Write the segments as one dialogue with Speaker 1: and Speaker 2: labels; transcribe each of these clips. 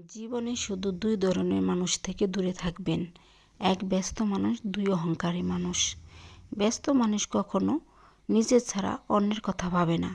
Speaker 1: জীবনে শুধু দুই ধরনের মানুষ থেকে দূরে থাকবেন। এক ব্যস্ত মানুষ, দুই অহংকারী মানুষ। ব্যস্ত মানুষ কখনো নিজের ছাড়া অন্যের কথা ভাবে না,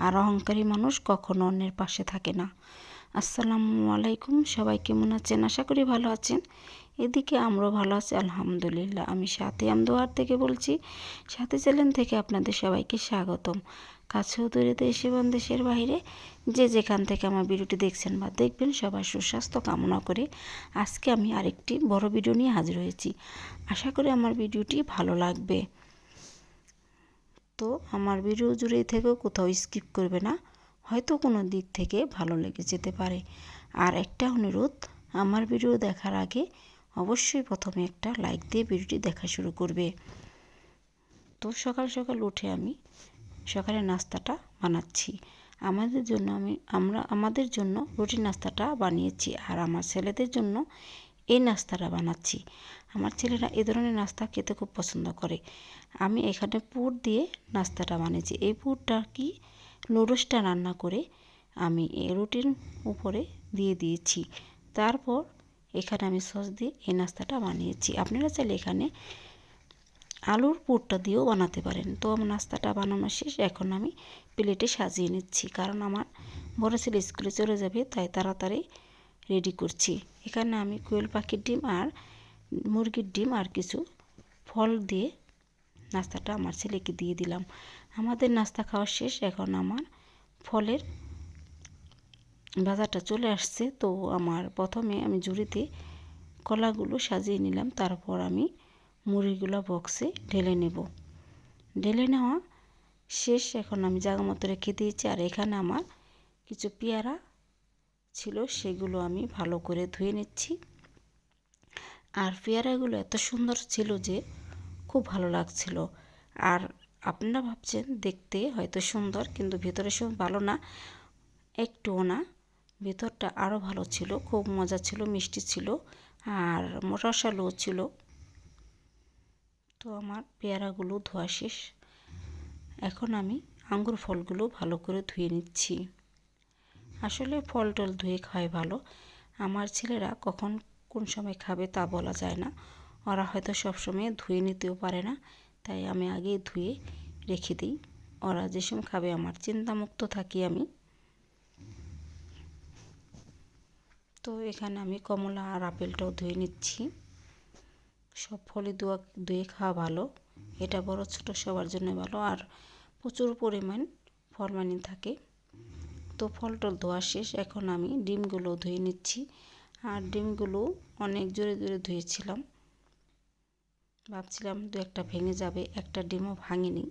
Speaker 1: আর অহংকারী মানুষ কখনো অন্যের পাশে থাকে না। আসসালামু আলাইকুম, সবাই কেমন আছেন? আশা করি ভালো আছেন। এদিকে আমরাও ভালো আছি আলহামদুলিল্লাহ। আমি সাথে আমদোয়ার থেকে বলছি। সাথে চ্যানেল থেকে আপনাদের সবাইকে স্বাগতম। কাছেও দূরে দেশে এবং দেশের বাইরে যে যেখান থেকে আমার ভিডিওটি দেখছেন বা দেখবেন, সবার সুস্বাস্থ্য কামনা করে আজকে আমি আরেকটি বড় ভিডিও নিয়ে হাজির হয়েছি। আশা করি আমার ভিডিওটি ভালো লাগবে। তো আমার ভিডিও জুড়েই থেকেও কোথাও স্কিপ করবে না, হয়তো কোনো দিক থেকে ভালো লেগে যেতে পারে। আর একটা অনুরোধ, আমার ভিডিও দেখার আগে অবশ্যই প্রথমে একটা লাইক দিয়ে ভিডিওটি দেখা শুরু করবে। তো সকাল সকাল উঠে আমি সকালে নাস্তাটা বানাচ্ছি। আমাদের জন্য রুটি নাস্তাটা বানিয়েছি, আর আমার ছেলেদের জন্য এই নাস্তাটা বানাচ্ছি। আমার ছেলেরা এ ধরনের নাস্তা খেতে খুব পছন্দ করে। আমি এখানে পুর দিয়ে নাস্তাটা বানিয়েছি। এই পুরটা কি, নুডলসটা রান্না করে আমি এই রুটির উপরে দিয়ে দিয়েছি। তারপর এখানে আমি সস দিয়ে এই নাস্তাটা বানিয়েছি। আপনারা চাইলে এখানে আলুর পুরটা দিয়েও বানাতে পারেন। তো আমার নাস্তাটা বানানো শেষ, এখন আমি প্লেটে সাজিয়ে নিচ্ছি, কারণ আমার বড় ছেলে স্কুলে চলে যাবে, তাই তাড়াতাড়ি রেডি করছি। এখানে আমি কোয়েল পাখির ডিম আর মুরগির ডিম আর কিছু ফল দিয়ে নাস্তাটা আমার ছেলেকে দিয়ে দিলাম। আমাদের নাস্তা খাওয়া শেষ, এখন আমার ফলের বাজারটা চলে আসছে। তো প্রথমে আমি ঝুড়িতে কলাগুলো সাজিয়ে নিলাম, তারপর আমি মুড়িগুলো বক্সে ঢেলে নেব। ঢেলে নেওয়া শেষ, এখন আমি জায়গা মতো রেখে দিয়েছি। আর এখানে আমার কিছু পেয়ারা ছিল, সেগুলো আমি ভালো করে ধুয়ে নিচ্ছি। আর পেয়ারাগুলো এত সুন্দর ছিল যে খুব ভালো লাগছিল। আর আপনারা ভাবছেন দেখতে হয়তো সুন্দর, কিন্তু ভেতরে সব ভালো না, একটুও না। ভেতরটা আরও ভালো ছিল, খুব মজা ছিল, মিষ্টি ছিল আর রসালোও ছিল। তো আমার পেয়ারাগুলো ধোয়া শেষ, এখন আমি আঙ্গুর ফলগুলো ভালো করে ধুয়ে নিচ্ছি। আসলে ফল টল ধুয়ে খাওয়াই ভালো। আমার ছেলেরা কখন কোন সময় খাবে তা বলা যায় না, ওরা হয়তো সবসময় ধুয়ে নিতেও পারে না, তাই আমি আগেই ধুয়ে রেখে দিই। ওরা যে সময় খাবে আমার চিন্তামুক্ত থাকি আমি। তো এখানে আমি কমলা আর আপেলটাও ধুয়ে নিচ্ছি। সব ফলই ধুয়ে খাওয়া ভালো, এটা বড় ছোট সবার জন্য ভালো, আর প্রচুর পরিমাণ ফরমালিন থাকে। তো ফল টল ধোয়া শেষ, এখন আমি ডিমগুলো ধুয়ে নিচ্ছি। আর ডিমগুলো অনেক জোরে জোরে ধুয়েছিলাম, ভাবছিলাম দু একটা ভেঙে যাবে, একটা ডিমও ভাঙেনি।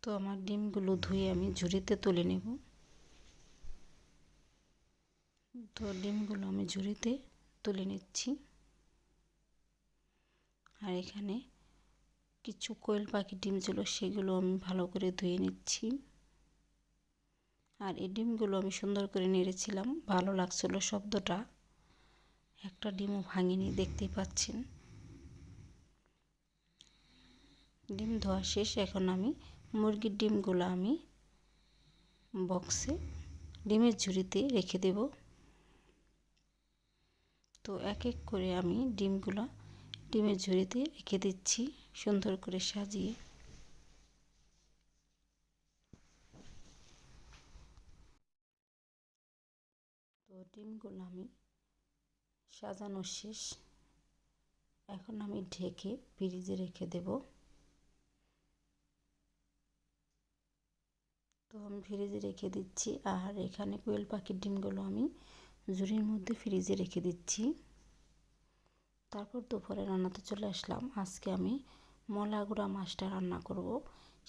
Speaker 1: তো আমার ডিমগুলো ধুয়ে আমি ঝুড়িতে তুলে নেব। তো ডিমগুলো আমি ঝুড়িতে তুলে নিচ্ছি। আর এখানে কিছু কোয়েল পাখির ডিম ছিল, সেগুলো আমি ভালো করে ধুয়ে নিচ্ছি। আর এই ডিমগুলো আমি সুন্দর করে নেড়েছিলাম, ভালো লাগছিল শব্দটা, একটা ডিমও ভাঙিনি, দেখতেই পাচ্ছেন। ডিম ধোয়া শেষ, এখন আমি মুরগির ডিমগুলো আমি বক্সে ডিমের ঝুড়িতে রেখে দেব। তো এক এক করে আমি ডিমগুলো ডিমের ঝুড়িতে রেখে দিচ্ছি, সুন্দর করে সাজিয়ে। তো ডিমগুলো আমি সাজানো শেষ, এখন আমি ঢেকে ফ্রিজে রেখে দেব। তো আমি ফ্রিজে রেখে দিচ্ছি। আর এখানে কোয়েল পাখির ডিমগুলো আমি ঝুড়ির মধ্যে ফ্রিজে রেখে দিচ্ছি। তারপর দুপুরে রান্নাতে চলে আসলাম। আজকে আমি মলা গুঁড়া মাছটা রান্না করব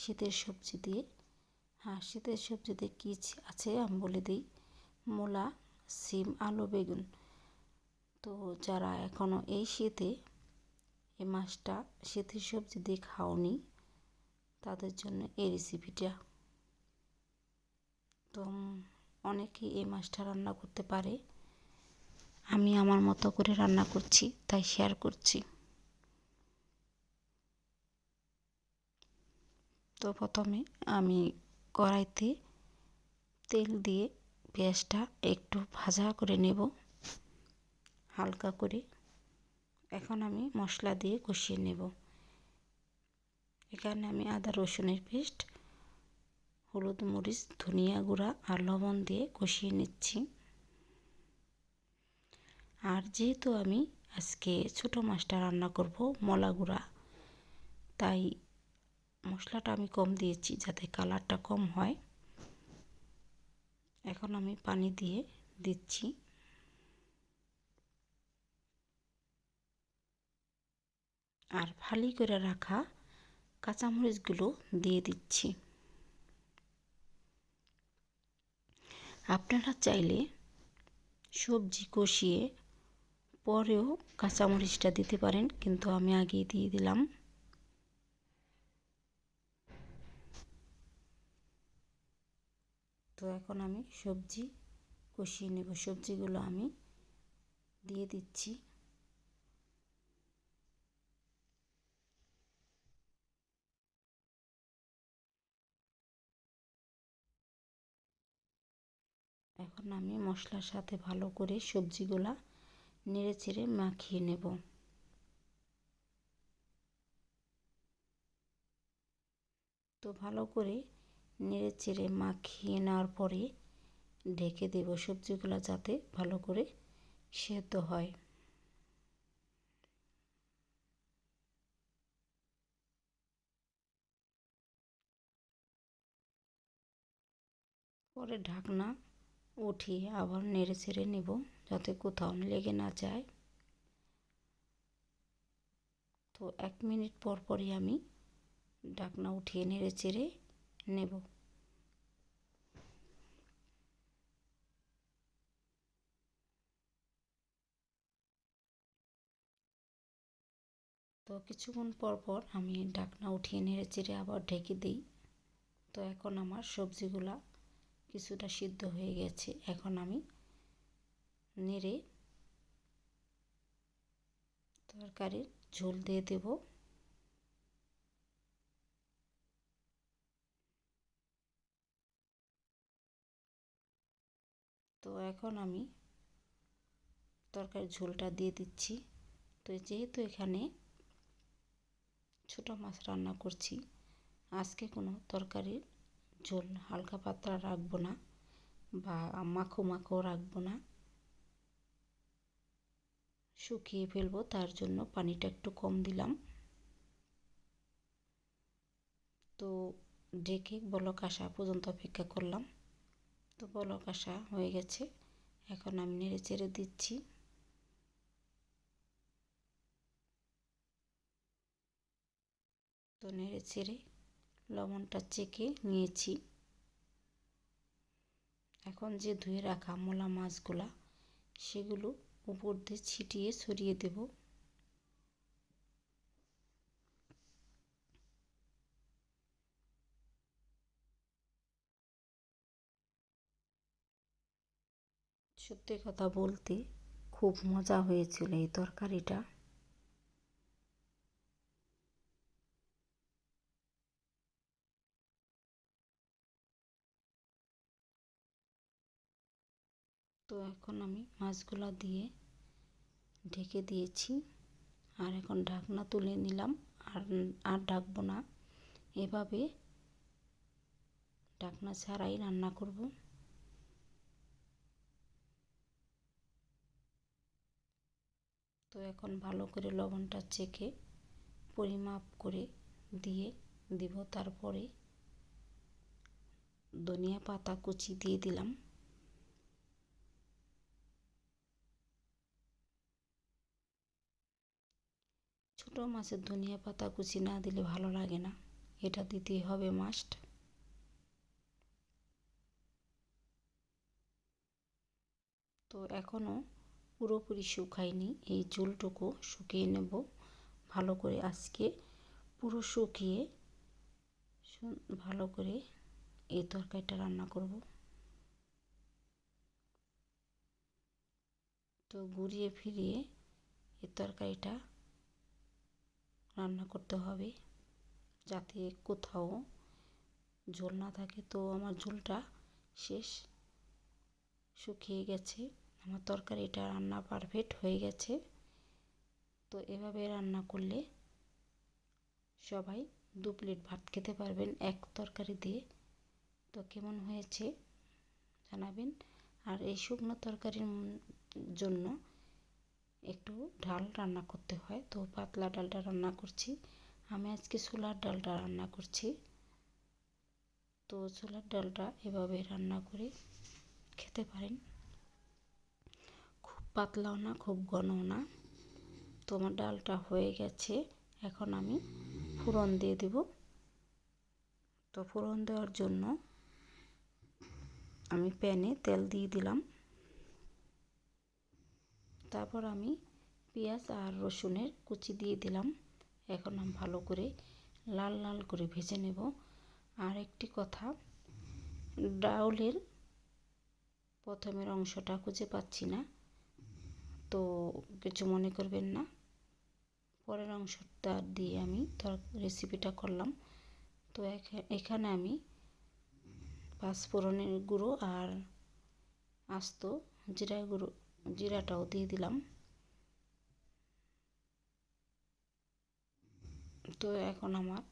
Speaker 1: শীতের সবজি দিয়ে। হ্যাঁ, শীতের সবজিতে কী আছে আমি বলে দিই। মূলা, সিম, আলু, বেগুন। তো যারা এখনও এই শীতে এই মাছটা শীতের সবজি দিয়ে খাওনি, তাদের জন্য এই রেসিপিটা। তো অনেকেই এই মাছটা রান্না করতে পারে, আমি আমার মতো করে রান্না করছি, তাই শেয়ার করছি। তো প্রথমে আমি কড়াইতে তেল দিয়ে পেঁয়াজটা একটু ভাজা করে নেব হালকা করে। এখন আমি মশলা দিয়ে কষিয়ে নেব। এখানে আমি আদা রসুনের পেস্ট, হলুদ মরিচ ধনিয়া গুঁড়া আর লবণ দিয়ে কষিয়ে নিচ্ছি। আর যেহেতু আমি আজকে ছোটো মাছটা রান্না করব মলা গুঁড়া, তাই মশলাটা আমি কম দিয়েছি যাতে কালারটা কম হয়। এখন আমি পানি দিয়ে দিচ্ছি। আর ফালি করে রাখা কাঁচামরিচগুলো দিয়ে দিচ্ছি। আপনারা চাইলে সবজি কষিয়ে পরেও কাঁচামরিচটা দিতে পারেন, কিন্তু আমি আগেই দিয়ে দিলাম। তো এখন আমি সবজি কষিয়ে নেব। সবজিগুলো আমি দিয়ে দিচ্ছি। এখন আমি মশলার সাথে ভালো করে সবজিগুলা নেড়ে চেড়ে মাখিয়ে নেব। তো ভালো করে নেড়ে চেড়ে মাখিয়ে নেওয়ার পরে ঢেকে দেব সবজিগুলো যাতে ভালো করে সেদ্ধ হয়। পরে ঢাকনা উঠিয়ে আবার নেড়ে চেড়ে নেব যাতে কোথাও লেগে না যায়। তো 1 মিনিট পর পরই আমি ঢাকনা উঠিয়ে নেড়ে চেড়ে নেব। তো কিছুক্ষণ পর পর আমি ঢাকনা উঠিয়ে নেড়ে চেড়ে আবার ঢেকে দিই। তো এখন আমার সবজিগুলা কিছুটা সিদ্ধ হয়ে গেছে। এখন আমি নেড়ে তরকারির ঝোল দিয়ে দেব। তো এখন আমি তরকারির ঝোলটা দিয়ে দিচ্ছি। তো যেহেতু এখানে ছোটো মাছ রান্না করছি, আজকে কোনো তরকারির ঝোল হালকা পাতলা রাখবো না বা মাখো মাখো রাখবো না, শুকিয়ে ফেলবো। তার জন্য পানিটা একটু কম দিলাম। তো ঢেকে বলক আসা পর্যন্ত অপেক্ষা করলাম। তো বলক আসা হয়ে গেছে। এখন আমি নেড়ে চেড়ে দিচ্ছি। তো নেড়ে চেড়ে লবণটা চেখে নিয়েছি। এখন যে ধুয়ে রাখা মলা মাছগুলা সেগুলো উপর দিয়ে ছিটিয়ে ছড়িয়ে দেব। সত্যি কথা বলতে খুব মজা হয়েছিল এই তরকারিটা। তো এখন আমি মাছগুলা দিয়ে ঢেকে দিয়েছি। আর এখন ঢাকনা তুলে নিলাম। আর আর ঢাকবো না, এভাবে ঢাকনা ছাড়াই রান্না করব। তো এখন ভালো করে লবণটা চেখে পরিমাপ করে দিয়ে দিব। তারপরে ধনিয়া পাতা কুচি দিয়ে দিলাম। ছোটো মাছের ধনিয়া পাতা কুচি না দিলে ভালো লাগে না, এটা দিতেই হবে মাস্ট। তো এখনও পুরোপুরি শুকায়নি, এই ঝোলটুকু শুকিয়ে নেব ভালো করে। আজকে পুরো শুকিয়ে ভালো করে এই তরকারিটা রান্না করব। তো ঘুরিয়ে ফিরিয়ে এই তরকারিটা রান্না করতে হবে যাতে কোথাও ঝোল না থাকে। তো আমার ঝোলটা শেষ, শুকিয়ে গেছে। আমার তরকারিটা রান্না পারফেক্ট হয়ে গেছে। তো এভাবে রান্না করলে সবাই 2 প্লেট ভাত খেতে পারবেন এক তরকারি দিয়ে। তো কেমন হয়েছে জানাবেন। আর এই শুকনো তরকারির জন্য একটু ডাল রান্না করতে হয়, তো পাতলা ডালটা রান্না করছি। আমি আজকে ছোলার ডালটা রান্না করছি। তো ছোলার ডালটা এভাবে রান্না করে খেতে পারেন, খুব পাতলাও না খুব ঘনও না। তো আমার ডালটা হয়ে গেছে, এখন আমি ফোড়ন দিয়ে দেব। তো ফোড়ন দেওয়ার জন্য আমি প্যানে তেল দিয়ে দিলাম। তারপর আমি পেঁয়াজ আর রসুনের কুচি দিয়ে দিলাম। এখন আমি ভালো করে লাল লাল করে ভেজে নেব। আর একটি কথা, ডাউলের প্রথমের অংশটা খুঁজে পাচ্ছি না, তো কিছু মনে করবেন না। পরের অংশটা দিয়ে আমি রেসিপিটা করলাম। তো এখানে আমি পাঁচফোড়নের গুঁড়ো আর আস্ত জিরাটাও দিয়ে দিলাম। তো এখন আমার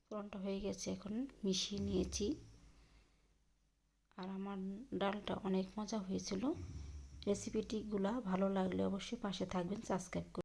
Speaker 1: ফোড়নটা হয়ে গেছে, এখন মিশিয়ে নিয়েছি। আর আমার ডালটা অনেক মজা হয়েছিল। রেসিপিটিগুলো ভালো লাগলে অবশ্যই পাশে থাকবেন, সাবস্ক্রাইব করবেন।